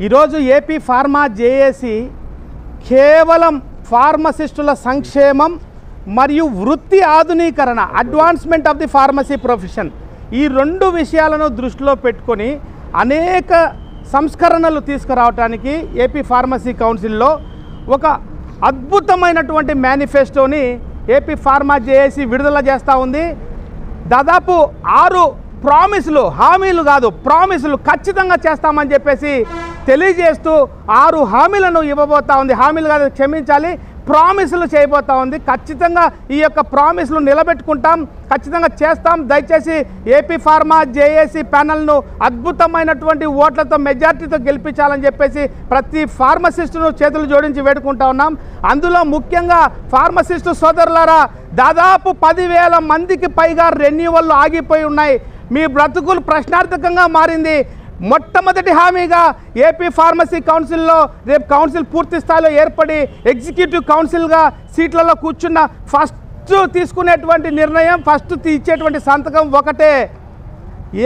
ఈరోజు AP pharma JAC కేవలం ఫార్మసిస్టుల సంక్షేమం మరియు వృత్తి ఆధునీకరణ advancement of the pharmacy profession ఈ రెండు విషయాలను దృష్టిలో పెట్టుకొని అనేక సంస్కరణలు తీసుకురావడానికి ఏపీ ఫార్మసీ కౌన్సిల్లో ఒక అద్భుతమైనటువంటి మేనిఫెస్టోని ఏపీ ఫార్మా జేఏసీ విడుదల చేస్తూ ఉంది. దాదాపు 6 ప్రామిసులు, హామీలు కాదు ప్రామిసులు ఖచ్చితంగా చేస్తామని చెప్పేసి తెలియజేస్తూ 6 హామీలను ఇవ్వబోతా ఉంది. హామీలు కాదు, క్షమించాలి, ప్రామిసులు చేయబోతా ఉంది. ఖచ్చితంగా ఈ యొక్క ప్రామిసులు నిలబెట్టుకుంటాం, ఖచ్చితంగా చేస్తాం. దయచేసి ఏపీ ఫార్మా జేఏసీ ప్యానల్ను అద్భుతమైనటువంటి ఓట్లతో మెజార్టీతో గెలిపించాలని చెప్పేసి ప్రతి ఫార్మసిస్టును చేతులు జోడించి వేడుకుంటా ఉన్నాం. అందులో ముఖ్యంగా ఫార్మసిస్టు సోదరులారా, దాదాపు 10,000 మందికి పైగా రెన్యువల్లు ఆగిపోయి ఉన్నాయి. మీ బ్రతుకులు ప్రశ్నార్థకంగా మారింది. మొట్టమొదటి హామీగా ఏపీ ఫార్మసీ కౌన్సిల్లో రేపు కౌన్సిల్ పూర్తి స్థాయిలో ఏర్పడి ఎగ్జిక్యూటివ్ కౌన్సిల్గా సీట్లలో కూర్చున్న ఫస్ట్ తీసుకునేటువంటి నిర్ణయం, ఫస్ట్ ఇచ్చేటువంటి సంతకం ఒకటే.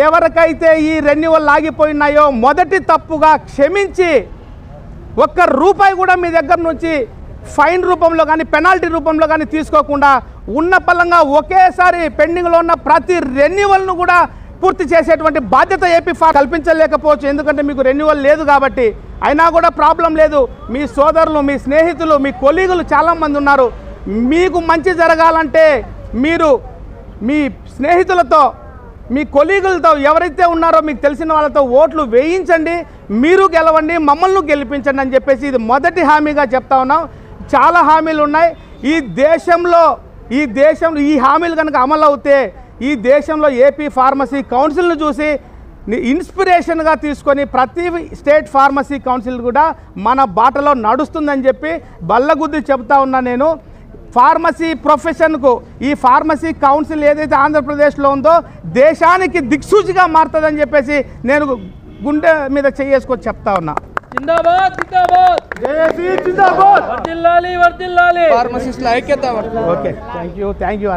ఎవరికైతే ఈ రెన్యువల్ ఆగిపోయినాయో మొదటి తప్పుగా క్షమించి ₹1 కూడా మీ దగ్గర నుంచి ఫైన్ రూపంలో కానీ పెనాల్టీ రూపంలో కానీ తీసుకోకుండా ఉన్న పలంగా ఒకేసారి పెండింగ్లో ఉన్న ప్రతి రెన్యువల్ను కూడా పూర్తి చేసేటువంటి బాధ్యత ఏపీ కల్పించలేకపోవచ్చు. ఎందుకంటే మీకు రెన్యువల్ లేదు కాబట్టి. అయినా కూడా ప్రాబ్లం లేదు. మీ సోదరులు, మీ స్నేహితులు, మీ కొలీగులు చాలామంది ఉన్నారు. మీకు మంచి జరగాలంటే మీరు మీ స్నేహితులతో, మీ కొలీగులతో ఎవరైతే ఉన్నారో మీకు తెలిసిన వాళ్ళతో ఓట్లు వేయించండి, మీరు గెలవండి, మమ్మల్ని గెలిపించండి అని చెప్పేసి ఇది మొదటి హామీగా చెప్తా ఉన్నాం. చాలా హామీలు ఉన్నాయి. ఈ దేశంలో ఈ హామీలు కనుక అమలు అవుతే ఈ దేశంలో ఏపీ ఫార్మసీ కౌన్సిల్ను చూసి ఇన్స్పిరేషన్గా తీసుకొని ప్రతి స్టేట్ ఫార్మసీ కౌన్సిల్ కూడా మన బాటలో నడుస్తుందని చెప్పి బల్లగుద్ది చెప్తా ఉన్నా. నేను ఫార్మసీ ప్రొఫెషన్కు ఈ ఫార్మసీ కౌన్సిల్ ఏదైతే ఆంధ్రప్రదేశ్లో ఉందో దేశానికి దిక్సూచిగా మారుతుందని చెప్పేసి నేను గుండె మీద చేసుకొని చెప్తా ఉన్నా. జిందాబాద్ జిందాబాద్ జేఏసీ జిందాబాద్. వర్ధిల్లాలి వర్ధిల్లాలి ఫార్మసిస్టుల ఐక్యత. Okay, thank you.